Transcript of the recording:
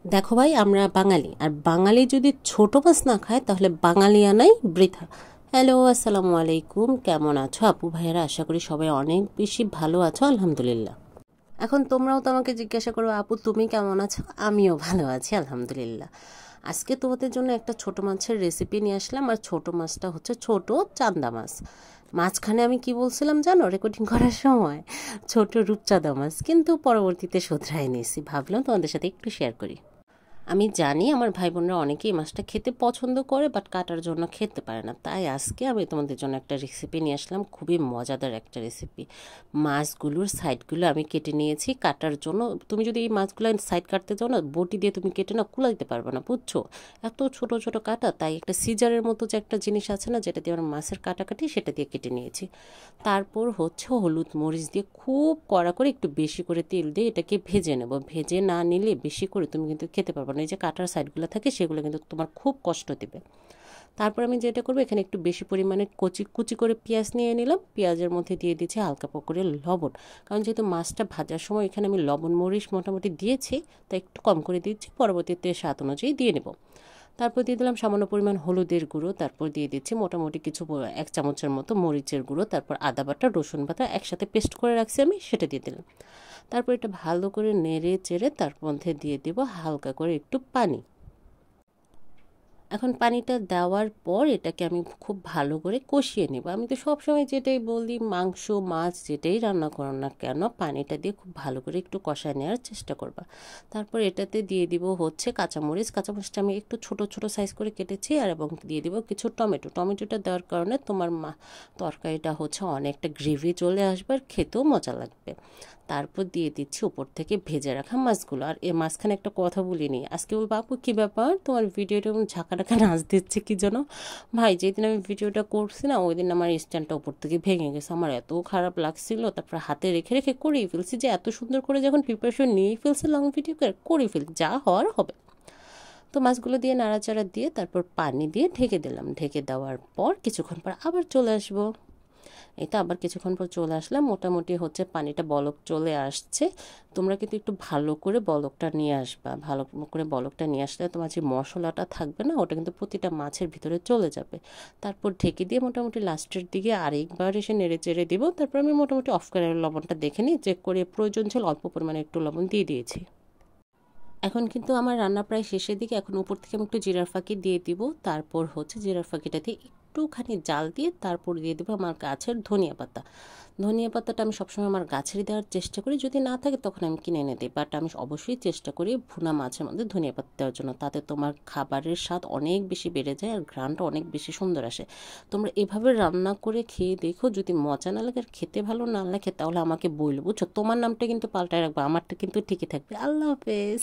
দেখো ভাই, আমরা বাঙালি, আর বাঙালি যদি ছোট মাছ না খায় তাহলে বাঙালিয়ানাই বৃথা। হ্যালো, আসসালামু আলাইকুম। কেমন আছো আপু ভাইয়েরা? আশা করি সবাই অনেক বেশি ভালো আছো, আলহামদুলিল্লাহ। এখন তোমরাও তো আমাকে জিজ্ঞাসা করো, আপু তুমি কেমন আছো? আমিও ভালো আছি, আলহামদুলিল্লাহ। আজকে তোমাদের জন্য একটা ছোট মাছের রেসিপি নিয়ে আসলাম, আর ছোট মাছটা হচ্ছে ছোট চান্দা মাছ। মাঝখানে আমি কি বলছিলাম জানো রেকর্ডিং করার সময়? ছোট রূপচাঁদা মাছ, কিন্তু পরবর্তীতে শোধরাই নিয়েছি, ভাবলাম তোমাদের সাথে একটু শেয়ার করি। আমি জানি আমার ভাই বোনরা অনেকেই মাছটা খেতে পছন্দ করে, বাট কাটার জন্য খেতে পারে না। তাই আজকে আমি তোমাদের জন্য একটা রেসিপি নিয়ে আসলাম, খুবই মজাদার একটা রেসিপি। মাছগুলোর সাইডগুলো আমি কেটে নিয়েছি কাটার জন্য। তুমি যদি এই মাছগুলো সাইড কাটতে যাও না, বটি দিয়ে তুমি কেটে না কুলা দিতে পারবে না, বুঝছো? এত ছোট ছোট কাটা, তাই একটা সিজারের মতো যে একটা জিনিস আছে না, যেটা দিয়ে আমরা মাছের কাটা কাটি, সেটা দিয়ে কেটে নিয়েছি। তারপর হচ্ছে হলুদ মরিচ দিয়ে খুব কড়া করে একটু বেশি করে তেল দিয়ে এটাকে ভেজে নেব। ভেজে না নিলে বেশি করে তুমি কিন্তু খেতে পারবে না। এই যে কাটার সাইডগুলো থাকে সেগুলো কিন্তু তোমার খুব কষ্ট দেবে। তারপর আমি যেটা করবো, এখানে একটু বেশি পরিমাণে কুচি কুচি করে পেঁয়াজ নিয়ে নিলাম। পেঁয়াজের মধ্যে দিয়ে দিচ্ছি হালকা করে লবণ, কারণ যেহেতু মাছটা ভাজার সময় এখানে আমি লবণ মরিচ মোটামুটি দিয়েছি, তাই একটু কম করে দিচ্ছি, পরবর্তীতে স্বাদ অনুযায়ী দিয়ে নেব। তারপর দিয়ে দিলাম সামান্য পরিমাণ হলুদের গুঁড়ো। তারপর দিয়ে দিচ্ছি মোটামুটি কিছু 1 চামচের মতো মরিচের গুঁড়ো। তারপর আদা বাটা রসুন বাটা একসাথে পেস্ট করে রাখছি আমি, সেটা দিয়ে দিলাম। তারপর এটা ভালো করে নেড়ে চেড়ে তার মধ্যে দিয়ে দেব হালকা করে একটু পানি। এখন পানিটা দেওয়ার পর এটাকে আমি খুব ভালো করে কষিয়ে নেব। আমি তো সবসময় যেটাই বলি, মাংস মাছ যেটাই রান্না করো না কেন, পানিটা দিয়ে খুব ভালো করে একটু কষায় নেওয়ার চেষ্টা করবা। তারপর এটাতে দিয়ে দিব হচ্ছে কাঁচামরিচ। কাঁচামরিচটা আমি একটু ছোট ছোট সাইজ করে কেটেছি, আর এবং দিয়ে দিব কিছু টমেটো। টমেটোটা দেওয়ার কারণে তোমার তরকারিটা হচ্ছে অনেকটা গ্রেভি চলে আসবে, আর খেতেও মজা লাগবে। তারপর দিয়ে দিচ্ছি উপর থেকে ভেজে রাখা মাছগুলো। আর এর মাঝখানে একটা কথা বলিনি, আজকে বলবো আপু কী ব্যাপার তোমার ভিডিওটা এবং ঝাঁকা টাকা নাচ দিচ্ছে কি যেন। ভাই, যেদিন আমি ভিডিওটা করছি না, ওই দিন আমার স্ট্যান্ডটা উপর থেকে ভেঙে গেছে। আমার এত খারাপ লাগছিল, তারপর হাতে রেখে রেখে করেই ফেলছি, যে এত সুন্দর করে যখন প্রিপারেশন নিয়েই ফেলছি লং ভিডিও করে ফেলছি, যা হওয়ার হবে। তো মাছগুলো দিয়ে নাড়াচাড়া দিয়ে তারপর পানি দিয়ে ঢেকে দিলাম। ঢেকে দেওয়ার পর কিছুক্ষণ পর আবার চলে আসবো। এই তো আবার কিছুক্ষণ পর চলে আসলাম, মোটামুটি হচ্ছে পানিটা বলক চলে আসছে। তোমরা কিন্তু একটু ভালো করে বলকটা নিয়ে আসবা। ভালো করে বলকটা নিয়ে আসলে তোমার যে মশলাটা থাকবে না, ওটা কিন্তু প্রতিটা মাছের ভিতরে চলে যাবে। তারপর ঢেকে দিয়ে মোটামুটি লাস্টের দিকে আরেকবার এসে নেড়ে চেড়ে দিব। তারপর আমি মোটামুটি অফ করে লবণটা দেখে নিই, চেক করে প্রয়োজন ছিল অল্প পরিমাণে একটু লবণ দিয়ে দিয়েছি। এখন কিন্তু আমার রান্না প্রায় শেষের দিকে। এখন উপর থেকে আমি একটু জিরার ফাঁকি দিয়ে দিব। তারপর হচ্ছে জিরার ফাঁকিটাতে একটুখানি জাল দিয়ে তারপর দিয়ে দেবো আমার গাছের ধনিয়া পাতা। ধনিয়া পাতাটা আমি সবসময় আমার গাছেরই দেওয়ার চেষ্টা করি, যদি না থাকে তখন আমি কিনে এনে দিই, বাট আমি অবশ্যই চেষ্টা করি ভুনা মাছের মধ্যে ধনিয়া পাতা দেওয়ার জন্য। তাতে তোমার খাবারের স্বাদ অনেক বেশি বেড়ে যায়, আর ঘ্রাণটা অনেক বেশি সুন্দর আসে। তোমরা এভাবে রান্না করে খেয়ে দেখো, যদি মজা না লাগে আর খেতে ভালো না লাগে তাহলে আমাকে বলবো, বুঝছো? তোমার নামটা কিন্তু পাল্টায় রাখবে, আমারটা কিন্তু ঠিকই থাকবে। আল্লাহ হাফেজ।